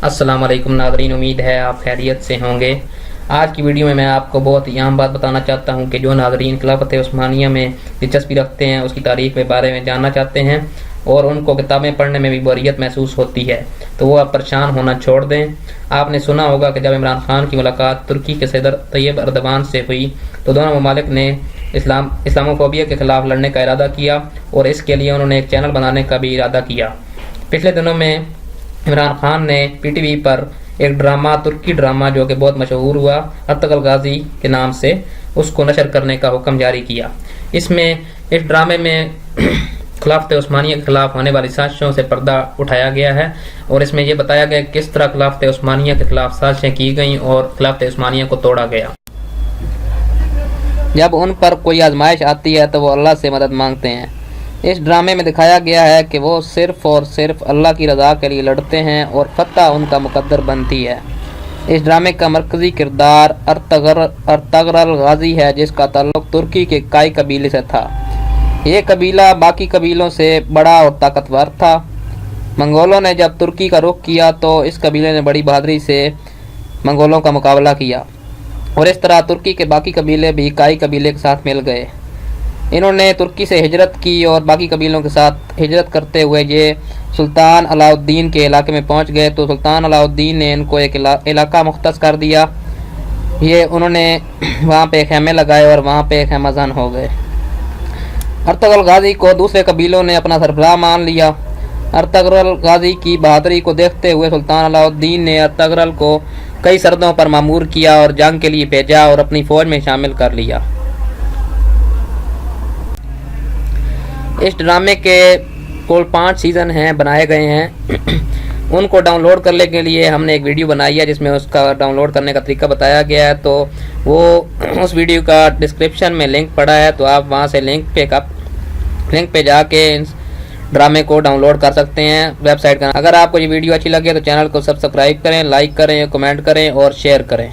अस्सलाम वालेकुम नाज़रीन, उम्मीद है आप खैरियत से होंगे। आज की वीडियो में मैं आपको बहुत ही अहम बात बताना चाहता हूं कि जो नाज़रीन खिलाफत उस्मानिया में दिलचस्पी रखते हैं, उसकी तारीख के बारे में जानना चाहते हैं और उनको किताबें पढ़ने में भी बोरियत महसूस होती है, तो वो आप परेशान होना छोड़ दें। आपने सुना होगा कि जब इमरान खान की मुलाकात तुर्की के सदर तैयब अर्दवान से हुई तो दोनों ममालिक ने इस्लामोफोबिया के खिलाफ लड़ने का इरादा किया और इसके लिए उन्होंने एक चैनल बनाने का भी इरादा किया। पिछले दिनों में इमरान खान ने पीटीवी पर एक ड्रामा, तुर्की ड्रामा जो कि बहुत मशहूर हुआ, अर्तगल गाजी के नाम से, उसको नशर करने का हुक्म जारी किया। इस ड्रामे में खिलाफत उस्मानिया के खिलाफ होने वाली साजिशों से पर्दा उठाया गया है और इसमें यह बताया गया किस तरह खिलाफत उस्मानिया के खिलाफ साजिशें की गई और खिलाफत उस्मानिया को तोड़ा गया। जब उन पर कोई आजमाइश आती है तो वो अल्लाह से मदद मांगते हैं। इस ड्रामे में दिखाया गया है कि वो सिर्फ और सिर्फ अल्लाह की रज़ा के लिए लड़ते हैं और फतह उनका मुकद्दर बनती है। इस ड्रामे का मरकज़ी किरदार अर्तगरल गाजी है, जिसका ताल्लुक तुर्की के काई कबीले से था। ये कबीला बाकी कबीलों से बड़ा और ताकतवर था। मंगोलों ने जब तुर्की का रुख किया तो इस कबीले ने बड़ी बहादुरी से मंगोलों का मुकाबला किया और इस तरह तुर्की के बाकी कबीले भी काई कबीले के साथ मिल गए। इन्होंने तुर्की से हिजरत की और बाकी कबीलों के साथ हिजरत करते हुए ये सुल्तान अलाउद्दीन के इलाके में पहुंच गए तो सुल्तान अलाउद्दीन ने इनको एक इलाका मुख्तस कर दिया। ये उन्होंने वहाँ पे खेमे लगाए और वहाँ पे खेमाजान हो गए। अर्तगरल गाजी को दूसरे कबीलों ने अपना सरबराह मान लिया। अर्तगरल गाजी की बहादुरी को देखते हुए सुल्तान अलाउद्दीन ने अर्तगरल को कई सरहदों पर मामूर किया और जंग के लिए भेजा और अपनी फौज में शामिल कर लिया। इस ड्रामे के कुल 5 सीज़न हैं, बनाए गए हैं। उनको डाउनलोड करने के लिए हमने एक वीडियो बनाई है जिसमें उसका डाउनलोड करने का तरीका बताया गया है, तो वो उस वीडियो का डिस्क्रिप्शन में लिंक पड़ा है, तो आप वहां से लिंक पे जाके इस ड्रामे को डाउनलोड कर सकते हैं वेबसाइट का। अगर आपको ये वीडियो अच्छी लगे तो चैनल को सब्सक्राइब करें, लाइक करें, कमेंट करें और शेयर करें।